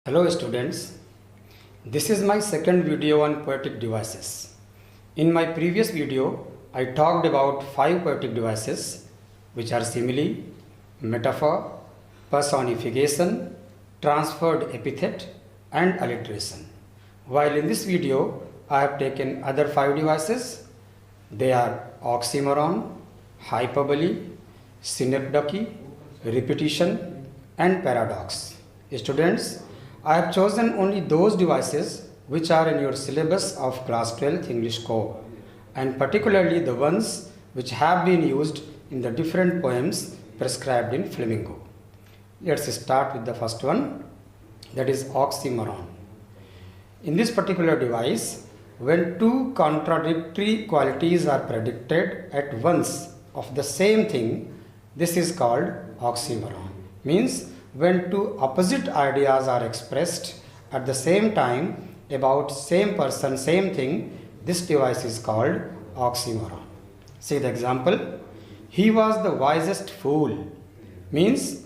Hello students, this is my second video on poetic devices. In my previous video, I talked about 5 poetic devices which are simile, metaphor, personification, transferred epithet and alliteration. While in this video, I have taken other 5 devices. They are oxymoron, hyperbole, synecdoche, repetition and paradox. Students, I have chosen only those devices which are in your syllabus of class 12th English core, and particularly the ones which have been used in the different poems prescribed in Flamingo. Let's start with the first one, that is oxymoron. In this particular device, when two contradictory qualities are predicted at once of the same thing, this is called oxymoron. Means when two opposite ideas are expressed at the same time about same person, same thing, this device is called oxymoron. See the example. He was the wisest fool. Means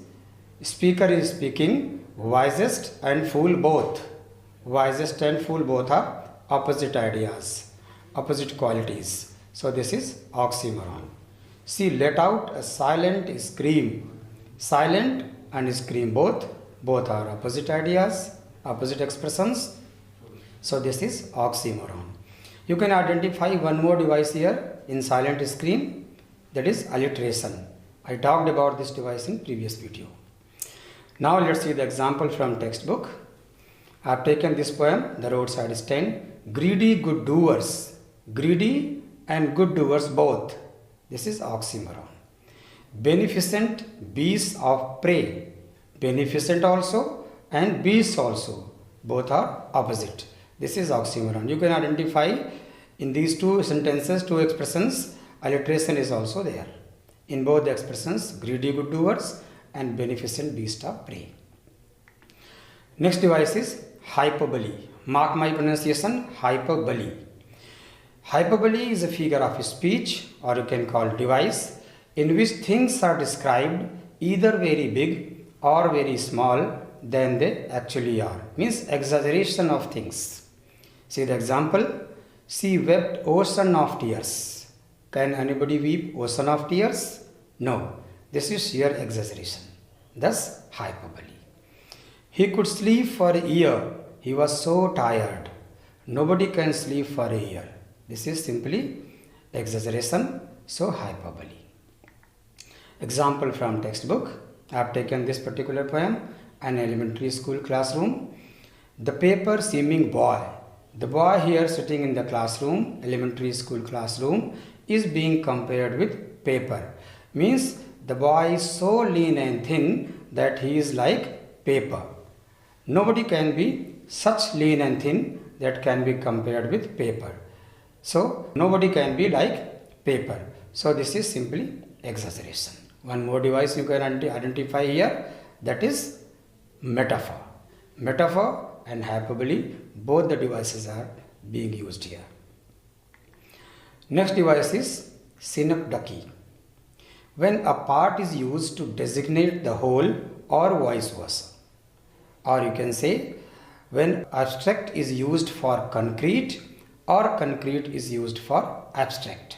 speaker is speaking, wisest and fool both. Wisest and fool both are opposite ideas, opposite qualities. So this is oxymoron. See, let out a silent scream. Silent and scream both are opposite ideas, opposite expressions. So this is oxymoron. You can identify one more device here in silent scream, that is alliteration. I talked about this device in previous video. Now let's see the example from textbook. I have taken this poem, The Roadside Stand. Greedy good doers, greedy and good doers both. This is oxymoron. Beneficent beasts of prey, beneficent also and beasts also, both are opposite. This is oxymoron. You can identify in these two sentences, two expressions, alliteration is also there. In both the expressions, greedy good doers and beneficent beast of prey. Next device is hyperbole. Mark my pronunciation, hyperbole. Hyperbole is a figure of speech, or you can call device, in which things are described either very big or very small than they actually are. Means exaggeration of things. See the example. She wept ocean of tears. Can anybody weep ocean of tears? No. This is sheer exaggeration. Thus hyperbole. He could sleep for a year. He was so tired. Nobody can sleep for a year. This is simply exaggeration, so hyperbole. Example from textbook. I have taken this particular poem, an elementary school classroom. The paper seeming boy. The boy here sitting in the classroom, elementary school classroom, is being compared with paper. Means the boy is so lean and thin that he is like paper. Nobody can be such lean and thin that can be compared with paper. So nobody can be like paper. So this is simply exaggeration. One more device you can identify here, that is metaphor. Metaphor and hyperbole, both the devices are being used here. Next device is synecdoche. When a part is used to designate the whole or vice versa. Or you can say when abstract is used for concrete or concrete is used for abstract.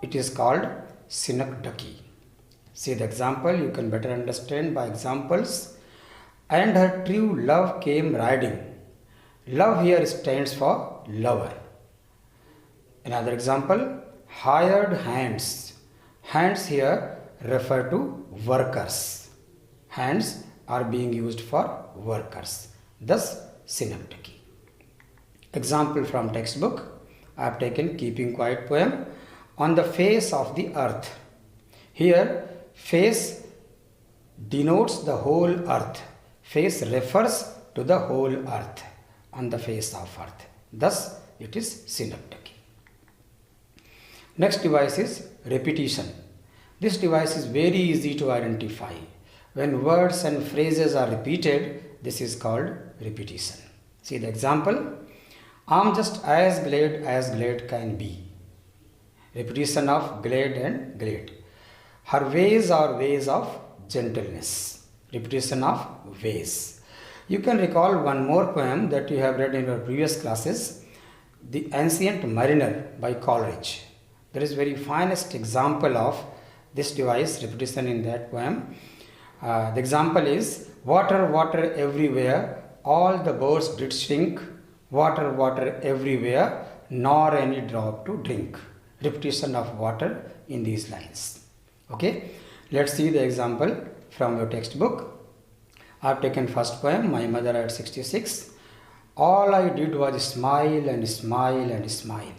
It is called synecdoche. See the example, you can better understand by examples. And her true love came riding. Love here stands for lover. Another example, hired hands. Hands here refer to workers. Hands are being used for workers. Thus synecdoche. Example from textbook. I have taken Keeping Quiet poem. On the face of the earth. Here face denotes the whole earth. Face refers to the whole earth. On the face of earth. Thus it is synecdoche. Next device is repetition. This device is very easy to identify. When words and phrases are repeated, this is called repetition. See the example. I'm just as glad can be. Repetition of glad and glad. Her ways are ways of gentleness. Repetition of ways. You can recall one more poem that you have read in your previous classes, The Ancient Mariner by Coleridge. There is very finest example of this device repetition in that poem. The example is, water, water everywhere, all the birds did shrink, water, water everywhere, nor any drop to drink. Repetition of water in these lines. Okay, let's see the example from your textbook. I have taken first poem, My Mother at 66. All I did was smile and smile and smile.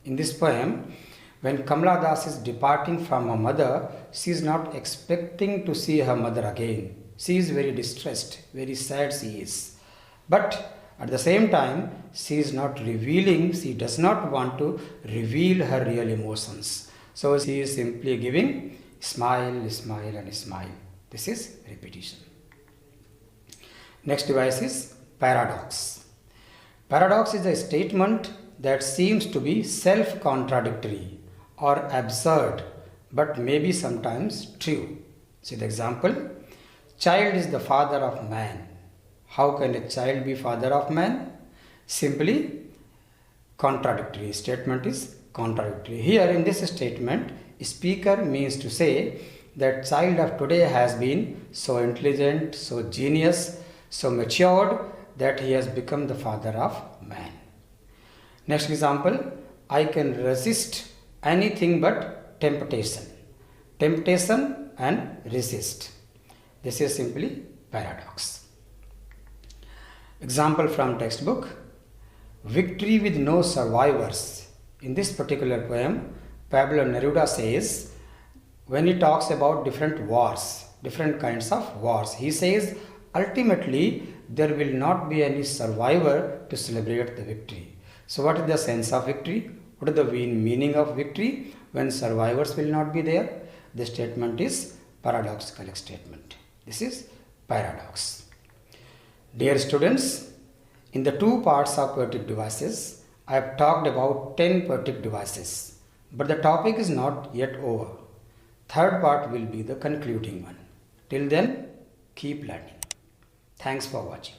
In this poem, when Kamala Das is departing from her mother, she is not expecting to see her mother again. She is very distressed, very sad she is. But at the same time, she is not revealing, she does not want to reveal her real emotions. So she is simply giving smile, smile and smile. This is repetition. Next device is paradox. Paradox is a statement that seems to be self-contradictory or absurd, but maybe sometimes true. See the example. Child is the father of man. How can a child be father of man? Simply contradictory. Statement is contradictory. Here in this statement, speaker means to say that child of today has been so intelligent, so genius, so matured that he has become the father of man. Next example, I can resist anything but temptation. Temptation and resist. This is simply paradox. Example from textbook, victory with no survivors. In this particular poem, Pablo Neruda says, when he talks about different wars, different kinds of wars, he says, ultimately, there will not be any survivor to celebrate the victory. So what is the sense of victory? What is the meaning of victory when survivors will not be there? The statement is paradoxical statement. This is paradox. Dear students, in the two parts of poetic devices, I have talked about 10 poetic devices, but the topic is not yet over. Third part will be the concluding one. Till then, keep learning. Thanks for watching.